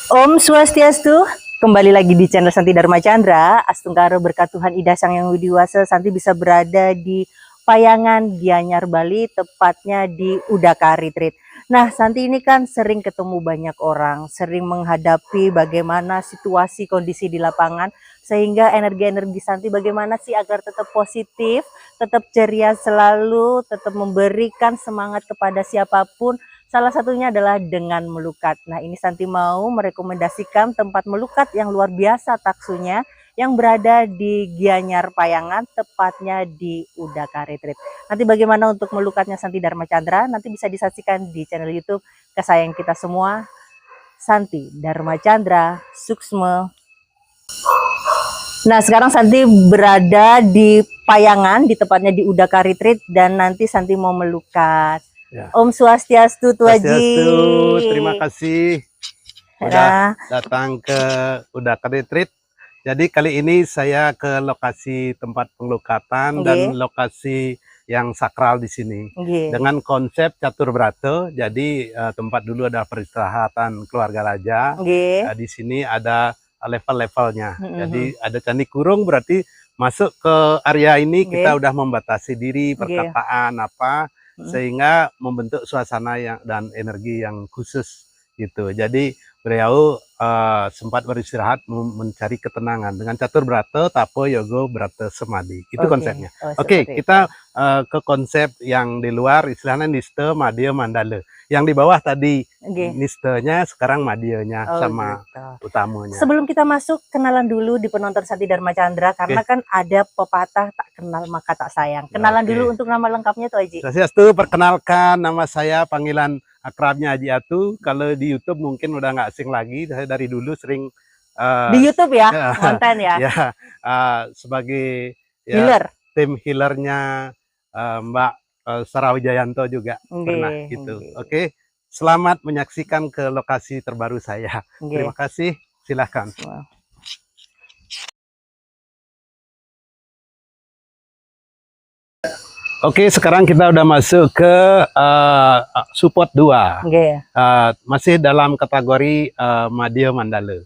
Om Swastiastu, kembali lagi di channel Santi Dharma Chandra. Astungkaro berkat Tuhan Ida Sang Yang Widiwasa, Santi bisa berada di Payangan Gianyar Bali, tepatnya di Udaka Retreat. Nah, Santi ini kan sering ketemu banyak orang, sering menghadapi bagaimana situasi kondisi di lapangan, sehingga energi-energi Santi bagaimana sih agar tetap positif, tetap ceria selalu, tetap memberikan semangat kepada siapapun. Salah satunya adalah dengan melukat. Nah, ini Santi mau merekomendasikan tempat melukat yang luar biasa taksunya yang berada di Gianyar Payangan, tepatnya di Udaka Retreat. Nanti bagaimana untuk melukatnya Santi Dharma Chandra, nanti bisa disaksikan di channel YouTube kesayangan kita semua, Santi Dharma Chandra Suksma. Nah, sekarang Santi berada di Payangan, di tepatnya di Udaka Retreat, dan nanti Santi mau melukat. Ya. Om Swastiastu Tuaji. Swastiastu, terima kasih sudah datang ke Udaka Retreat. Jadi kali ini saya ke lokasi tempat pengelukatan dan lokasi yang sakral di sini dengan konsep catur brata. Jadi tempat dulu ada peristirahatan keluarga raja. Di sini ada level-levelnya. Jadi ada candi kurung, berarti masuk ke area ini kita udah membatasi diri, perkataan apa, sehingga membentuk suasana yang dan energi yang khusus gitu. Jadi beliau sempat beristirahat mencari ketenangan dengan catur brata, tapo, yoga, brata, samadhi. Itu konsepnya. Oke, kita ke konsep yang di luar, istilahnya nista, madya, mandala. Yang di bawah tadi nistanya, sekarang madyanya sama utamanya. Sebelum kita masuk, kenalan dulu di penonton Santi Dharma Chandra, karena kan ada pepatah tak kenal maka tak sayang. Kenalan dulu untuk nama lengkapnya tuh Haji. Swastiastu, perkenalkan nama saya, panggilan akrabnya Haji Atu. Kalau di YouTube mungkin udah nggak asing lagi. Saya dari dulu sering di YouTube ya, konten ya. Ya, sebagai healer, tim healernya Mbak Sarawijayanto juga pernah gitu. Oke, selamat menyaksikan ke lokasi terbaru saya. Terima kasih, silahkan. Oke, sekarang kita udah masuk ke support 2. Masih dalam kategori madya mandala.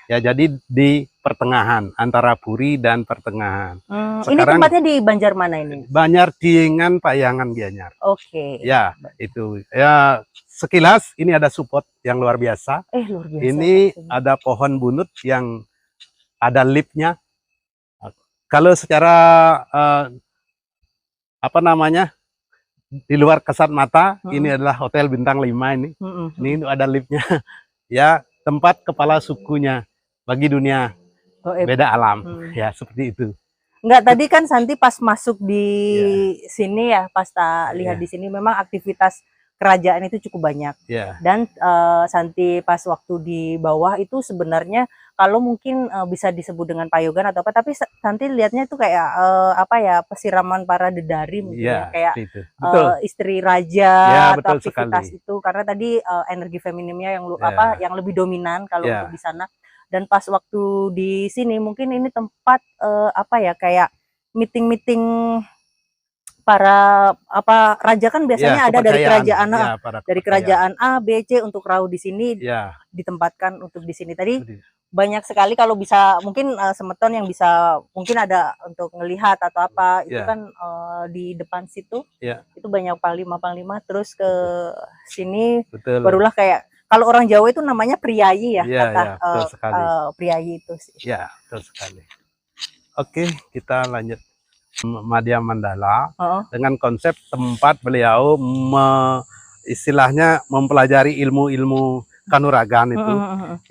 Ya, jadi di pertengahan antara puri dan pertengahan. Sekarang, ini tempatnya di Banjar mana ini? Banjar Tiengan Payangan Gianyar. Oke. Ya, itu. Ya, sekilas ini ada support yang luar biasa. Luar biasa. Ini ada pohon bunut yang ada liftnya. Kalau secara apa namanya, di luar kasat mata, ini adalah hotel bintang 5 ini. Ini ada liftnya. Ya, tempat kepala sukunya bagi dunia beda alam. Ya, seperti itu. Enggak, tadi kan Santi pas masuk di sini ya, pas lihat di sini memang aktivitas kerajaan itu cukup banyak. Dan Santi pas waktu di bawah itu sebenarnya kalau mungkin bisa disebut dengan payogan atau apa, tapi Santi lihatnya itu kayak apa ya, pesiraman para dedari mungkin ya, kayak istri raja atau aktivitas sekali. Itu karena tadi energi feminimnya yang apa yang lebih dominan kalau untuk di sana. Dan pas waktu di sini mungkin ini tempat apa ya, kayak meeting para apa raja kan biasanya ada dari kerajaan dari kerajaan A, B, C untuk rau di sini ditempatkan untuk di sini. Tadi banyak sekali, kalau bisa mungkin Semeton yang bisa mungkin ada untuk ngelihat atau apa itu kan di depan situ itu banyak panglima terus ke sini barulah kayak kalau orang Jawa itu namanya priayi ya, kata priayi itu sih. Ya, betul sekali. Oke, kita lanjut. Madya Mandala dengan konsep tempat beliau istilahnya mempelajari ilmu-ilmu kanuragan itu,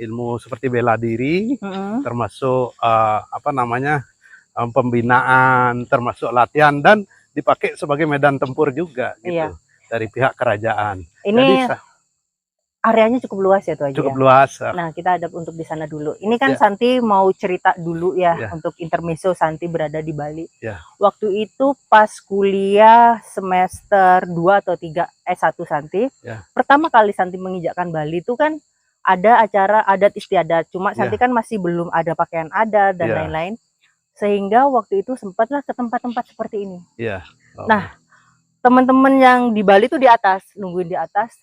ilmu seperti bela diri, termasuk apa namanya, pembinaan, termasuk latihan, dan dipakai sebagai medan tempur juga gitu dari pihak kerajaan. Ini jadi, areanya cukup luas ya tuh Haji. Cukup luas. Nah, kita ada untuk di sana dulu. Ini kan Santi mau cerita dulu ya untuk intermezzo. Santi berada di Bali. Waktu itu pas kuliah semester 2 atau 3 S1 Santi. Pertama kali Santi menginjakkan Bali itu kan ada acara adat istiadat. Cuma Santi kan masih belum ada pakaian adat dan lain-lain. Sehingga waktu itu sempatlah ke tempat-tempat seperti ini. Nah, teman-teman yang di Bali tuh di atas, nungguin di atas.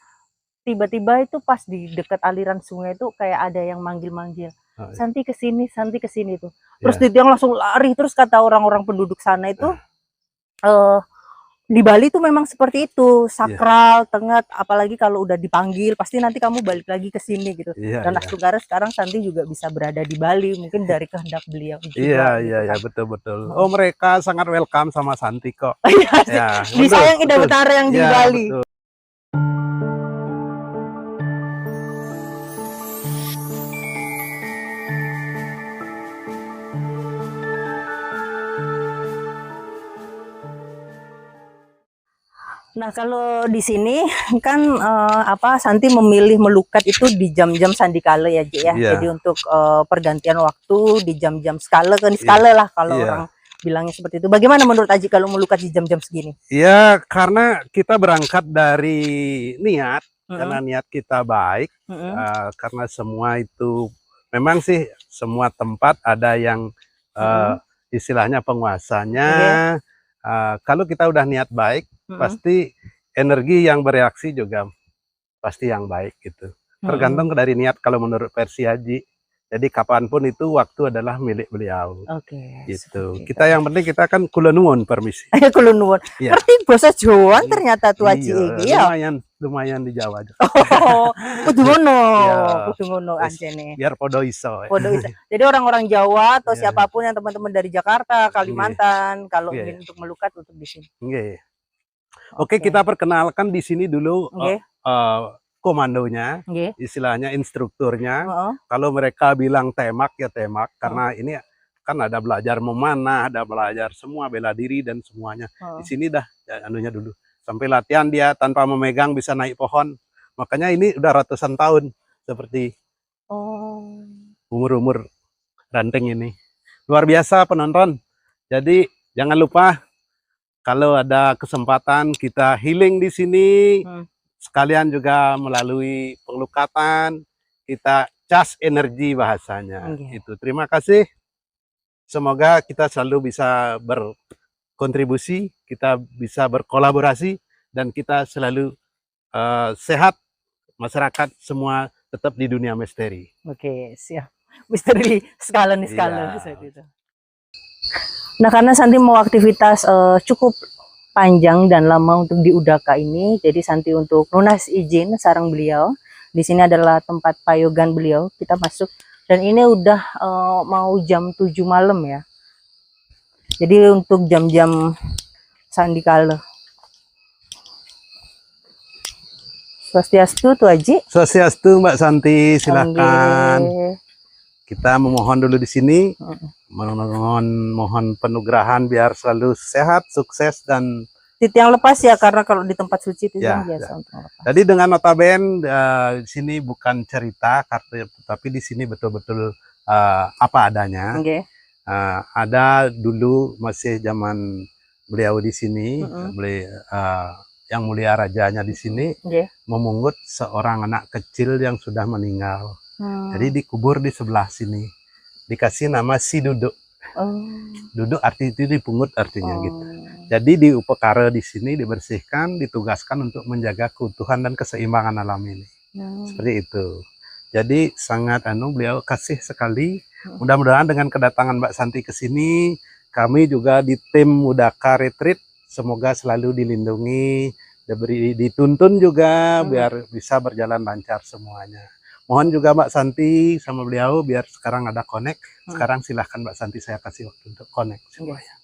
tiba-tiba itu pas di dekat aliran sungai itu kayak ada yang manggil-manggil, Oh, iya. Santi ke sini tuh. Terus Iya. Tityong langsung lari, terus kata orang-orang penduduk sana itu, eee, di Bali tuh memang seperti itu, Iya. sakral, tengah, apalagi kalau udah dipanggil pasti nanti kamu balik lagi ke sini gitu. Iya, Dan iya. Astunggara sekarang Santi juga bisa berada di Bali, mungkin dari kehendak beliau Iya, juga iya, gitu iya, kan. betul, betul. Heeh. Oh, mereka sangat welcome sama Santi kok. Iya sih, Ya, betul, disayang Ida betul. Betara yang di Iya, Bali. betul. Nah, kalau di sini kan Santi memilih melukat itu di jam-jam sandikala ya, Ji ya. Jadi Iya, untuk pergantian waktu di jam-jam skala ke iya, skala lah kalau iya. orang bilangnya seperti itu. Bagaimana menurut Aji kalau melukat di jam-jam segini? Iya, karena kita berangkat dari niat, karena Mm-mm, niat kita baik, mm-mm, karena semua itu memang sih semua tempat ada yang eh, mm-mm, istilahnya penguasanya. oke, Kalau kita udah niat baik, mm-mm, pasti energi yang bereaksi juga pasti yang baik gitu. mm-mm. Tergantung dari niat kalau menurut versi Haji. Jadi kapanpun itu waktu adalah milik beliau. Oke, Gitu. seperti itu. Kita yang penting kita kan kula nuwun permisi. Kulo nuwun. Iya. Ngerti bahasa Jawa ternyata tuh Aji Iya, iki ya. lumayan lumayan di Jawa. Oh, kudu ngono, Iya, kudu ngono wes, anjene. biar podo iso. Podo bisa. Jadi orang-orang Jawa atau Iya, siapapun yang teman-teman dari Jakarta, nggih, Kalimantan, kalau nggih, ingin untuk melukat untuk di sini. nggih. Oke, Oke. kita perkenalkan di sini dulu Nggih, komandonya, nggih. istilahnya instrukturnya. Heeh. Kalau mereka bilang tembak ya tembak, Heeh. karena ini kan ada belajar memanah, ada belajar semua bela diri dan semuanya. Di Heeh. sini dah ya, anunya dulu. Sampai latihan dia tanpa memegang bisa naik pohon. Makanya ini udah ratusan tahun seperti Oh. umur-umur ranting ini. Luar biasa penonton. Jadi jangan lupa kalau ada kesempatan kita healing di sini, Hmm. sekalian juga melalui penglukatan, kita cas energi bahasanya. Nggih. Itu. Terima kasih. Semoga kita selalu bisa berkontribusi, kita bisa berkolaborasi, dan kita selalu sehat, masyarakat semua tetap di dunia misteri. Oke, siap. Misteri skala nih Iya. skala seperti itu. Nah, karena Santi mau aktivitas cukup panjang dan lama untuk di Udaka ini, jadi Santi untuk lunas izin sarang beliau. Di sini adalah tempat payogan beliau. Kita masuk dan ini udah mau jam 7 malam ya. Jadi untuk jam-jam sandikala. Swastiastu tuh Aji. Swastiastu Mbak Santi, silakan. Nggih. Kita memohon dulu di sini, Heeh. mohon penugrahan biar selalu sehat, sukses, dan Titik yang lepas ya, karena kalau di tempat suci itu ya, yang biasa ya. untuk lepas. Jadi dengan notaben di sini bukan cerita, tapi di sini betul-betul apa adanya. Nggih. Ada dulu masih zaman beliau di sini, yang mulia rajanya di sini Nggih. memungut seorang anak kecil yang sudah meninggal. Jadi dikubur di sebelah sini. Dikasih nama si Duduk. Oh. Duduk arti itu dipungut artinya gitu. Oh. Jadi di upekara di sini dibersihkan, ditugaskan untuk menjaga keutuhan dan keseimbangan alam ini. Seperti itu. Jadi sangat beliau kasih sekali. Mudah-mudahan dengan kedatangan Mbak Santi ke sini, kami juga di tim Udaka Retreat semoga selalu dilindungi, dituntun juga biar bisa berjalan lancar semuanya. Mohon juga Mbak Santi sama beliau biar sekarang ada connect. Sekarang silahkan Mbak Santi, saya kasih waktu untuk connect semuanya.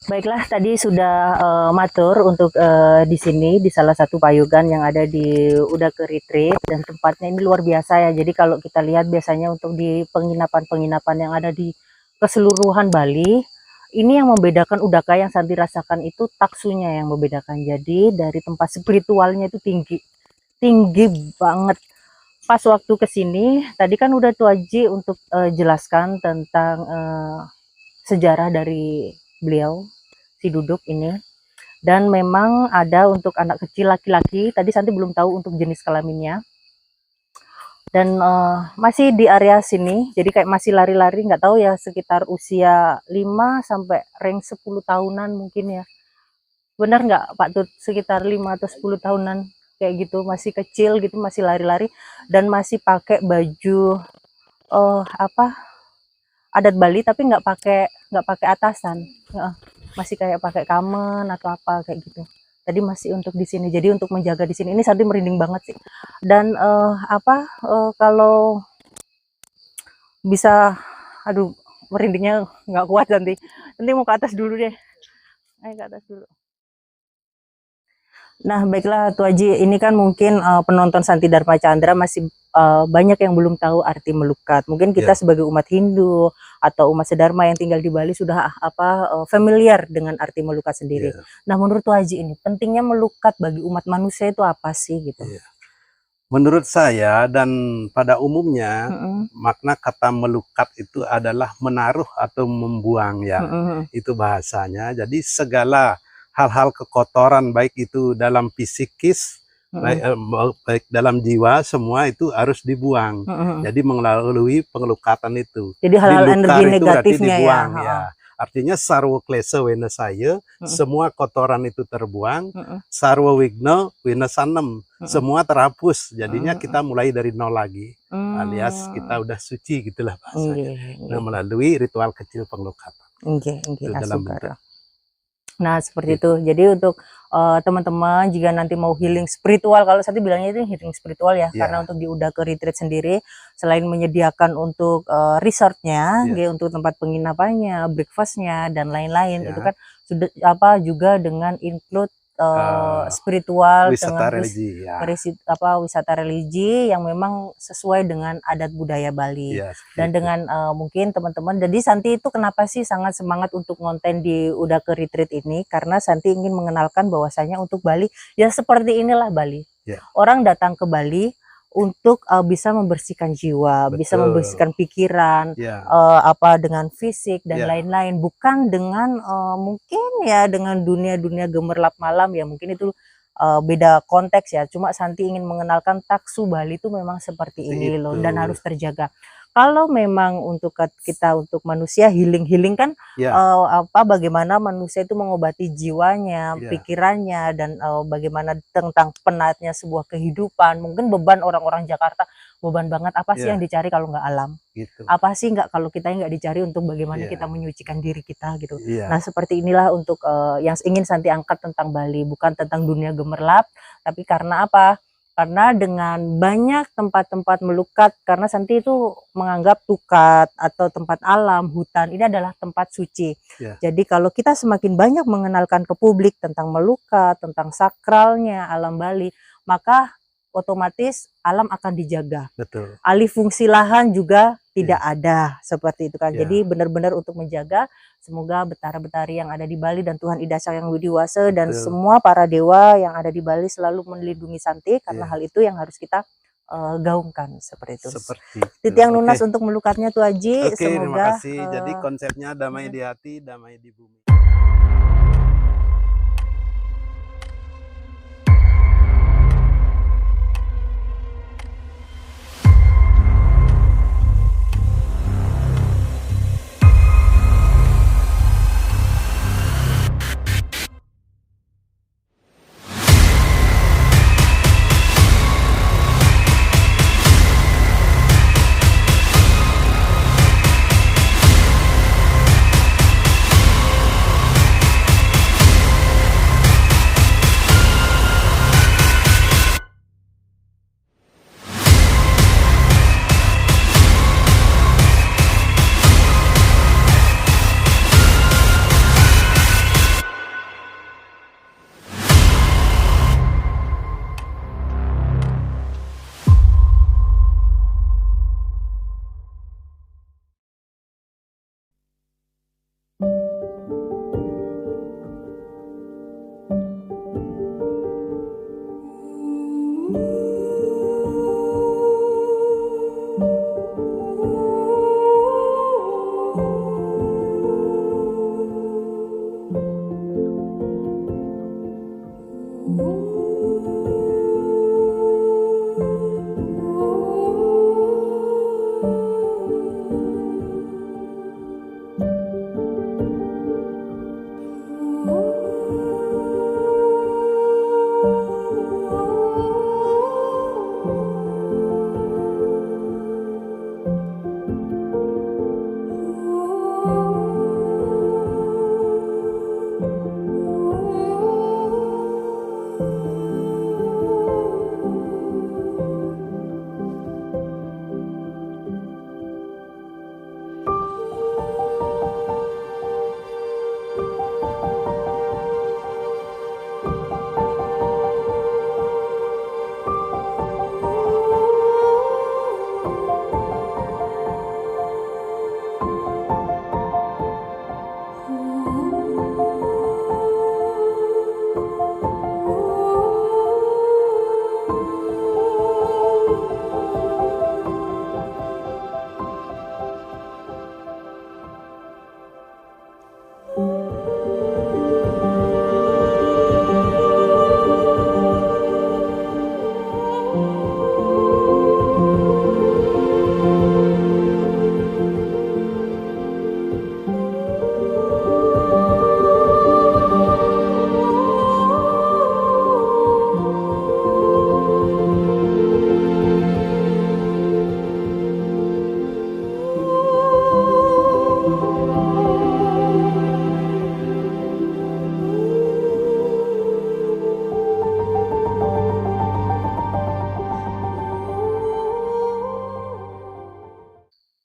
Baiklah, tadi sudah matur untuk di sini di salah satu payungan yang ada di Udake Retreat, dan tempatnya ini luar biasa ya. Jadi kalau kita lihat biasanya untuk di penginapan-penginapan yang ada di keseluruhan Bali, ini yang membedakan Udaka yang Santi rasakan itu taksunya yang membedakan. Jadi dari tempat spiritualnya itu tinggi, tinggi banget. Pas waktu kesini, tadi kan udah Tuaji untuk jelaskan tentang sejarah dari beliau si Duduk ini, dan memang ada untuk anak kecil laki-laki. Tadi Santi belum tahu untuk jenis kelaminnya, dan masih di area sini, jadi kayak masih lari-lari, nggak tahu ya, sekitar usia 5 sampai rank 10 tahunan mungkin ya. Benar nggak Pak Tut, sekitar 5 atau 10 tahunan kayak gitu, masih kecil gitu, masih lari-lari, dan masih pakai baju adat Bali, tapi nggak pakai atasan, masih kayak pakai kamen atau apa kayak gitu. Tadi masih untuk di sini, jadi untuk menjaga di sini. Ini Santi merinding banget sih. Dan kalau bisa, aduh, merindingnya nggak kuat nanti mau ke atas dulu deh. Ayo ke atas dulu. Nah, baiklah Tuaji, ini kan mungkin penonton Santi Dharma Chandra masih banyak yang belum tahu arti melukat. Mungkin kita sebagai umat Hindu atau umat sedharma yang tinggal di Bali sudah familiar dengan arti melukat sendiri. Nah, menurut Tuaji ini pentingnya melukat bagi umat manusia itu apa sih gitu? Menurut saya dan pada umumnya makna kata melukat itu adalah menaruh atau membuang ya. Itu bahasanya. Jadi segala hal-hal kekotoran, baik itu dalam psikis, baik dalam jiwa, semua itu harus dibuang. Jadi melalui pengelukatan itu. Jadi hal-hal energi negatifnya dibuang, ya. Artinya sarwa klesa wena saya, semua kotoran itu terbuang. Sarwa wigno wena sanem, semua terhapus. Jadinya kita mulai dari nol lagi. Alias kita udah suci gitulah bahasanya. Nah, melalui ritual kecil pengelukatan. Dalam bentuk. Nah, seperti itu. Jadi untuk teman-teman jika nanti mau healing spiritual, kalau Santi bilangnya itu healing spiritual ya, karena untuk di Udake Retreat sendiri selain menyediakan untuk resortnya, untuk tempat penginapannya, breakfastnya dan lain-lain, itu kan sudah juga dengan include spiritual, wisata dengan religi, wisata religi yang memang sesuai dengan adat budaya Bali. Dan dengan mungkin teman-teman, jadi Santi itu kenapa sih sangat semangat untuk konten di Udake Retreat ini, karena Santi ingin mengenalkan bahwasanya untuk Bali ya seperti inilah Bali. Orang datang ke Bali untuk bisa membersihkan jiwa, bisa membersihkan pikiran, dengan fisik dan lain-lain, bukan dengan mungkin ya dengan dunia gemerlap malam ya, mungkin itu beda konteks ya. Cuma Santi ingin mengenalkan taksu Bali itu memang seperti ini loh, dan harus terjaga. Kalau memang untuk kita, untuk manusia healing kan bagaimana manusia itu mengobati jiwanya, pikirannya, dan bagaimana tentang penatnya sebuah kehidupan. Mungkin beban orang-orang Jakarta, beban banget, apa sih yang dicari kalau nggak alam? Apa sih kalau kita nggak dicari untuk bagaimana kita menyucikan diri kita gitu. Nah, seperti inilah untuk yang ingin Santi angkat tentang Bali, bukan tentang dunia gemerlap, tapi karena apa? Karena dengan banyak tempat-tempat melukat, karena Santi itu menganggap tukat atau tempat alam, hutan, ini adalah tempat suci. Jadi kalau kita semakin banyak mengenalkan ke publik tentang melukat, tentang sakralnya alam Bali, maka otomatis alam akan dijaga. Alih fungsi lahan juga tidak ada, seperti itu kan. Jadi benar-benar untuk menjaga, semoga betara-betari yang ada di Bali dan Tuhan Ida Sang Yang Widiwasa dan semua para dewa yang ada di Bali selalu melindungi Santi, karena hal itu yang harus kita gaungkan, seperti itu. Titiang lunas untuk melukatnya Tuaji. Semoga terima kasih. Jadi konsepnya damai di hati, damai di bumi.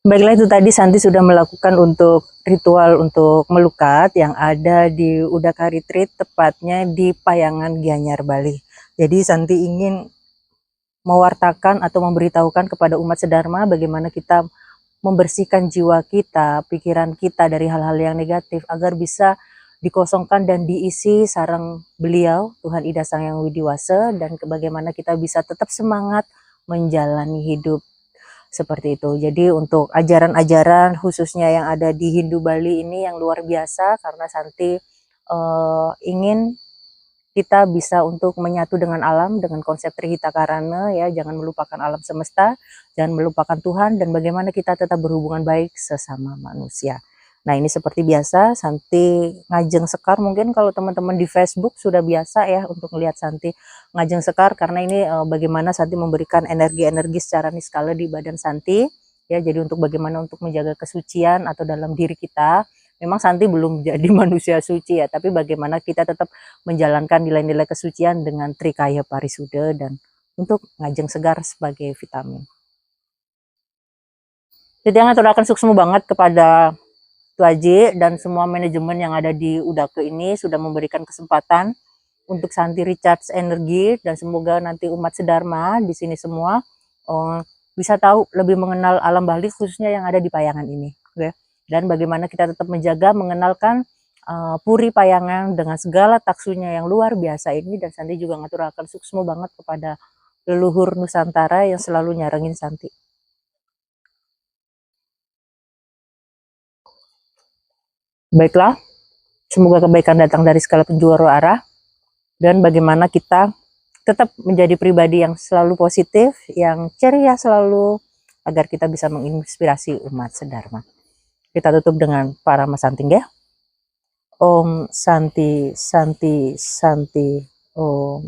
Baiklah, itu tadi Santi sudah melakukan untuk ritual untuk melukat yang ada di Udaka Retreat, tepatnya di Payangan Gianyar, Bali. Jadi Santi ingin mewartakan atau memberitahukan kepada umat sedharma bagaimana kita membersihkan jiwa kita, pikiran kita dari hal-hal yang negatif agar bisa dikosongkan dan diisi sarang beliau, Tuhan Ida Sang Yang Widiwasa, dan bagaimana kita bisa tetap semangat menjalani hidup seperti itu. Jadi untuk ajaran-ajaran khususnya yang ada di Hindu Bali ini yang luar biasa, karena Santi ingin kita bisa untuk menyatu dengan alam dengan konsep Trihita Karana, ya, jangan melupakan alam semesta, jangan melupakan Tuhan, dan bagaimana kita tetap berhubungan baik sesama manusia. Nah, ini seperti biasa Santi ngajeng sekar, mungkin kalau teman-teman di Facebook sudah biasa ya untuk melihat Santi ngajeng sekar, karena ini bagaimana Santi memberikan energi-energi secara niskala di badan Santi, ya, jadi untuk bagaimana untuk menjaga kesucian atau dalam diri kita. Memang Santi belum jadi manusia suci ya, tapi bagaimana kita tetap menjalankan nilai-nilai kesucian dengan Trikaya Parisuda dan untuk ngajeng segar sebagai vitamin. Jadi yang aturakan suksma banget kepada Tuh Aji dan semua manajemen yang ada di Udake ini sudah memberikan kesempatan untuk Santi recharge energi, dan semoga nanti umat sedharma di sini semua bisa tahu lebih mengenal alam Bali khususnya yang ada di Payangan ini, okay? Dan bagaimana kita tetap menjaga mengenalkan Puri Payangan dengan segala taksunya yang luar biasa ini. Dan Santi juga ngaturakan suksma banget kepada leluhur Nusantara yang selalu nyarengin Santi. Baiklah, semoga kebaikan datang dari segala penjuru arah, dan bagaimana kita tetap menjadi pribadi yang selalu positif, yang ceria selalu, agar kita bisa menginspirasi umat sedharma. Kita tutup dengan Parama Santing ya. Om Santi Santi Santi Om.